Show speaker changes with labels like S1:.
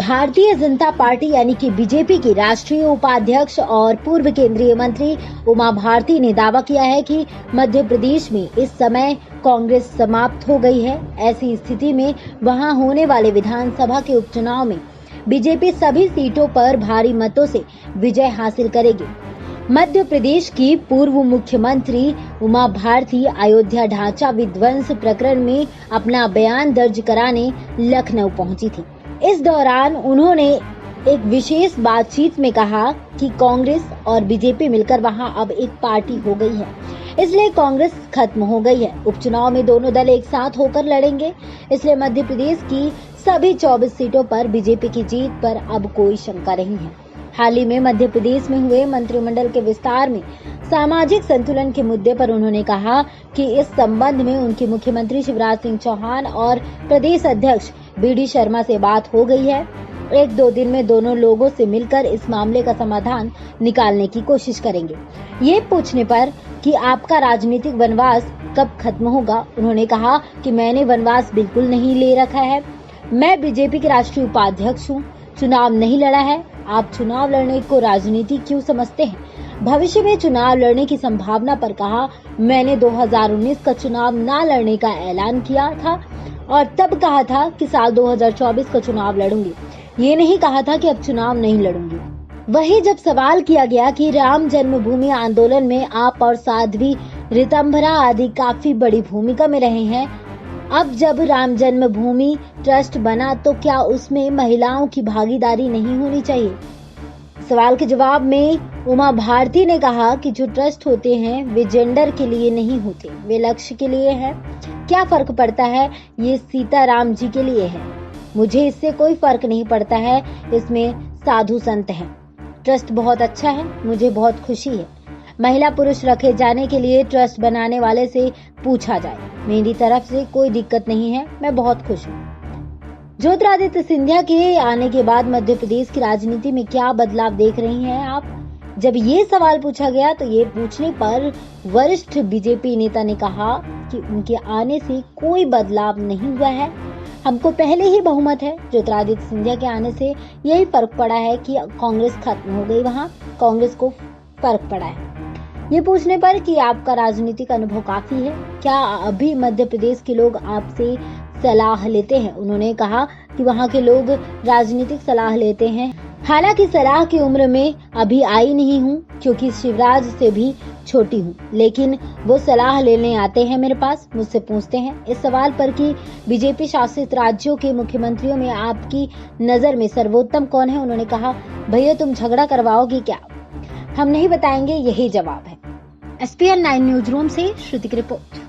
S1: Bharatiya Janata party यानी कि BJP की राष्ट्रीय उपाध्यक्ष और पूर्व केंद्रीय मंत्री उमा भारती ने दावा किया है कि मध्य प्रदेश में इस समय कांग्रेस समाप्त हो गई है। ऐसी स्थिति में वहां होने वाले विधानसभा के उपचुनाव में बीजेपी सभी सीटों पर भारी मतों से विजय हासिल करेगी। मध्य प्रदेश की पूर्व मुख्यमंत्री उमा भारती अयोध्या ढांचा विध्वंस प्रकरण में अपना बयान दर्ज कराने लखनऊ पहुंची थी। इस दौरान उन्होंने एक विशेष बातचीत में कहा कि कांग्रेस और बीजेपी मिलकर वहां अब एक पार्टी हो गई है, इसलिए कांग्रेस खत्म हो गई है। उपचुनाव में दोनों दल एक साथ होकर लड़ेंगे, इसलिए मध्य प्रदेश की सभी 24 सीटों पर बीजेपी की जीत पर अब कोई शंका नहीं है। हाल ही में मध्य प्रदेश में हुए मंत्रिमंडल के विस्तार में सामाजिक संतुलन के मुद्दे पर उन्होंने कहा कि इस संबंध में उनके मुख्यमंत्री शिवराज सिंह चौहान और प्रदेश अध्यक्ष बीडी शर्मा से बात हो गई है। 1-2 दिन में दोनों लोगों से मिलकर इस मामले का समाधान निकालने की कोशिश करेंगे। ये पूछने पर कि आपका राजनीतिक वनवास कब खत्म होगा, उन्होंने कहा कि मैंने वनवास बिल्कुल नहीं ले रखा है। मैं बीजेपी के राष्ट्रीय उपाध्यक्ष हूँ, चुनाव नहीं लड़ा है। आप चुनाव लड़ने को राजनीति क्यों समझते हैं? भविष्य में चुनाव लड़ने की संभावना पर कहा, मैंने 2019 का चुनाव न लड़ने का ऐलान किया था और तब कहा था कि साल 2024 का चुनाव लड़ूंगी। ये नहीं कहा था कि अब चुनाव नहीं लड़ूंगी। वही जब सवाल किया गया कि राम जन्मभूमि आंदोलन में आप और साध्वी रितंभरा आदि काफी बड़ी भूमिका में रहे हैं, अब जब राम जन्मभूमि ट्रस्ट बना तो क्या उसमें महिलाओं की भागीदारी नहीं होनी चाहिए? सवाल के जवाब में उमा भारती ने कहा कि जो ट्रस्ट होते हैं वे जेंडर के लिए नहीं होते, वे लक्ष्य के लिए है। क्या फर्क पड़ता है? ये सीताराम जी के लिए है, मुझे इससे कोई फर्क नहीं पड़ता है। इसमें साधु संत हैं। ट्रस्ट बहुत अच्छा है, मुझे बहुत खुशी है। महिला पुरुष रखे जाने के लिए ट्रस्ट बनाने वाले से पूछा जाए, मेरी तरफ से कोई दिक्कत नहीं है, मैं बहुत खुश हूँ। ज्योतिरादित्य सिंधिया के आने के बाद मध्य प्रदेश की राजनीति में क्या बदलाव देख रही हैं आप? जब ये सवाल पूछा गया तो ये पूछने पर वरिष्ठ बीजेपी नेता ने कहा कि उनके आने से कोई बदलाव नहीं हुआ है, हमको पहले ही बहुमत है। ज्योतिरादित्य सिंधिया के आने से यही फर्क पड़ा है कि कांग्रेस खत्म हो गई, वहाँ कांग्रेस को फर्क पड़ा है। ये पूछने पर कि आपका राजनीतिक अनुभव काफी है, क्या अभी मध्य प्रदेश के लोग आपसे सलाह लेते हैं? उन्होंने कहा कि वहाँ के लोग राजनीतिक सलाह लेते हैं, हालांकि सलाह की उम्र में अभी आई नहीं हूँ क्योंकि शिवराज से भी छोटी हूँ, लेकिन वो सलाह लेने आते हैं मेरे पास, मुझसे पूछते हैं। इस सवाल पर कि बीजेपी शासित राज्यों के मुख्यमंत्रियों में आपकी नजर में सर्वोत्तम कौन है, उन्होंने कहा, भैया तुम झगड़ा करवाओगी क्या? हम नहीं बताएंगे, यही जवाब है। SPN 9 न्यूज रूम से श्रुति की रिपोर्ट।